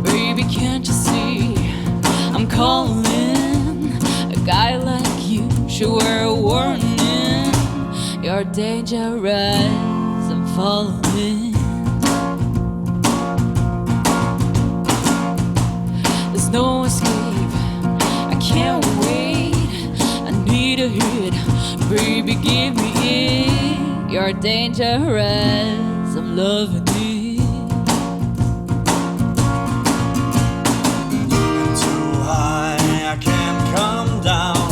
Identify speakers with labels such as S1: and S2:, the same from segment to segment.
S1: Baby, can't you see I'm calling? A guy like you should wear a warning. You're dangerous, I'm falling. There's no escape, I can't wait. I need a hit, baby, give me it. You're dangerous, I'm loving it.
S2: Too high, I can't come down.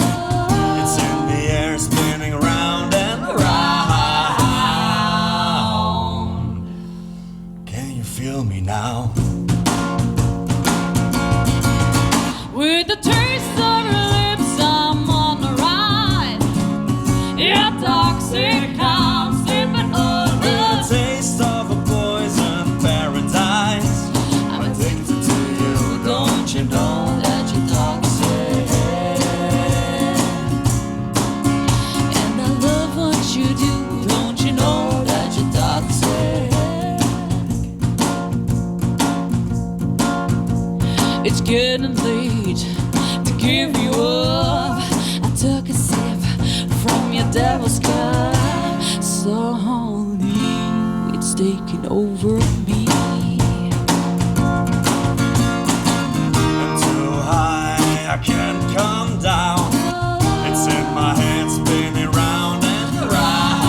S2: It's in the air, spinning round and round. Can you feel me now?
S1: With the taste of your lips, I'm on the ride. You're toxic, I'm sleeping over.
S2: With the taste of a poison paradise, I'm addicted to you, don't you know that you're toxic?
S1: And I love what you do, don't you know that you're toxic? It's getting late to give you up. I took a sip from your devil's cup. Slowly, it's taking over me.
S2: I'm too high, I can't come down. It's in my hands, spinning round and round.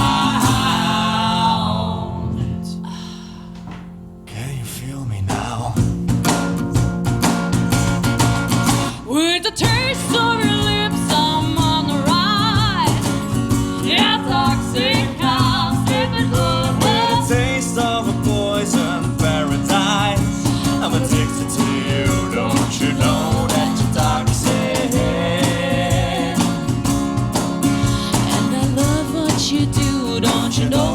S2: Can you feel me now?
S1: With the taste of your lips, I'm on the ride. Yeah, toxic, I'm sleeping over.
S2: With the taste of a poison paradise, I'm addicted to you, don't you know that you're toxic?
S1: And I love what you do, don't you know